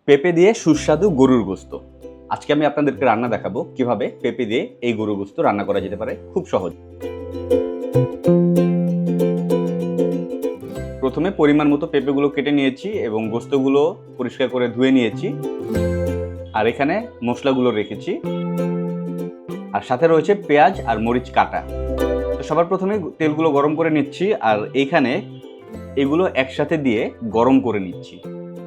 পেঁপে দিয়ে সুস্বাদু গরুর গোশত। আজকে আমি আপনাদেরকে রান্না দেখাবো কিভাবে পেঁপে দিয়ে এই গরুর গোশত রান্না করা যেতে পারে খুব সহজ। প্রথমে পরিমাণ মতো পেঁপেগুলো কেটে নিয়েছি এবং গোশতগুলো পরিষ্কার করে ধুয়ে নিয়েছি। আর এখানে মশলাগুলো রেখেছি, আর সাথে রয়েছে পেঁয়াজ আর মরিচ কাটা। তো সবার প্রথমে তেলগুলো গরম করে নিচ্ছি, আর এইখানে এগুলো একসাথে দিয়ে গরম করে নিচ্ছি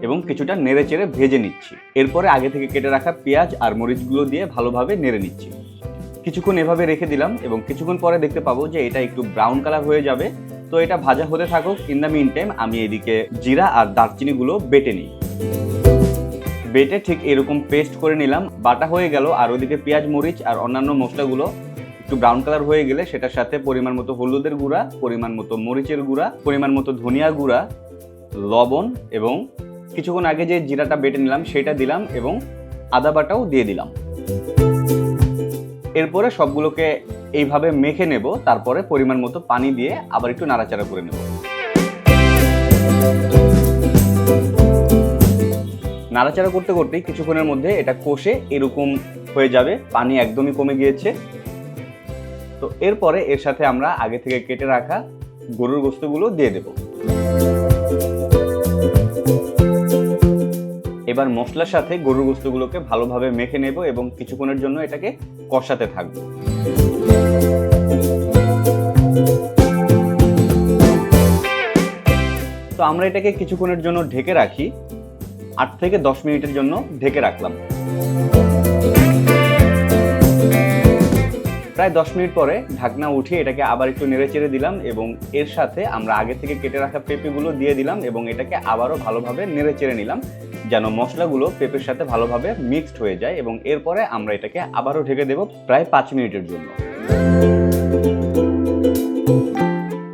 এবং কিছুটা নেড়ে চেড়ে ভেজে নিচ্ছি। এরপরে আগে থেকে কেটে রাখা পেঁয়াজ আর মরিচগুলো দিয়ে ভালোভাবে নেড়ে নিচ্ছি। কিছুক্ষণ এভাবে রেখে দিলাম এবং কিছুক্ষণ পরে দেখতে পাবো যে এটা একটু ব্রাউন কালার হয়ে যাবে। তো এটা ভাজা হতে থাকুক। ইন দ্য মিন টাইম আমি এদিকে জিরা আর দারচিনিগুলো বেটে নিই। বেটে ঠিক এরকম পেস্ট করে নিলাম, বাটা হয়ে গেল। আর ওদিকে পেঁয়াজ মরিচ আর অন্যান্য মশলাগুলো একটু ব্রাউন কালার হয়ে গেলে সেটার সাথে পরিমাণ মতো হলুদের গুঁড়া, পরিমাণ মতো মরিচের গুঁড়া, পরিমাণ মতো ধনিয়া গুঁড়া, লবণ এবং কিছুক্ষণ আগে যে জিরাটা বেটে নিলাম সেটা দিলাম এবং আদা বাটাও দিয়ে দিলাম। এরপরে সবগুলোকে এইভাবে মেখে নেব। তারপরে পরিমাণ মতো পানি দিয়ে আবার একটু নাড়াচাড়া করে নেব। নাড়াচাড়া করতে করতেই কিছুক্ষণের মধ্যে এটা কষে এরকম হয়ে যাবে, পানি একদমই কমে গিয়েছে। তো এরপরে এর সাথে আমরা আগে থেকে কেটে রাখা গরুর গোশতগুলো দিয়ে দেব। এবার মশলার সাথে গরুর গোশতগুলোকে ভালোভাবে মেখে নেব এবং কিছুক্ষণের জন্য এটাকে কষাতে থাকবো। তো আমরা এটাকে কিছুক্ষণের জন্য ঢেকে রাখি। 8 থেকে 10 মিনিটের জন্য ঢেকে রাখলাম। প্রায় 10 মিনিট পরে ঢাকনা উঠিয়ে এটাকে আবার একটু নেড়ে চেড়ে দিলাম এবং এর সাথে আমরা আগে থেকে কেটে রাখা পেঁপেগুলো দিয়ে দিলাম এবং এটাকে আবারও ভালোভাবে নেড়ে চেড়ে নিলাম যেন মশলাগুলো পেঁপের সাথে ভালোভাবে মিক্সড হয়ে যায়। এবং এরপরে আমরা এটাকে আবারও ঢেকে দেব প্রায় 5 মিনিটের জন্য।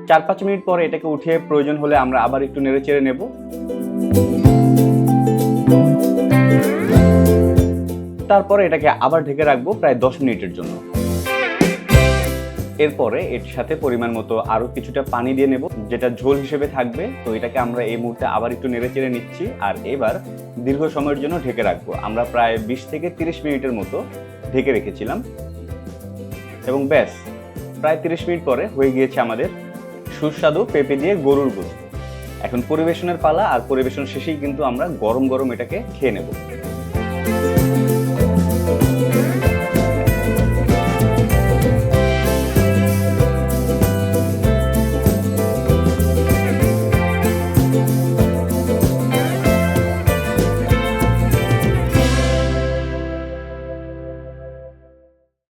4-5 মিনিট পরে এটাকে উঠিয়ে প্রয়োজন হলে আমরা আবার একটু নেড়ে চেড়ে নেব। তারপরে এটাকে আবার ঢেকে রাখবো প্রায় 10 মিনিটের জন্য। এরপরে এর সাথে পরিমাণ মতো আরো কিছুটা পানি দিয়ে নেব, যেটা ঝোল হিসেবে থাকবে। তো এটাকে আমরা এই মুহূর্তে আবার একটু নেড়ে চেড়ে নিচ্ছি আর এবার দীর্ঘ সময়ের জন্য ঢেকে রাখবো। আমরা প্রায় 20 থেকে 30 মিনিটের মতো ঢেকে রেখেছিলাম এবং ব্যাস প্রায় 30 মিনিট পরে হয়ে গিয়েছে আমাদের সুস্বাদু পেঁপে দিয়ে গরুর গোশত। এখন পরিবেশনের পালা, আর পরিবেশন শেষেই কিন্তু আমরা গরম গরম এটাকে খেয়ে নেব।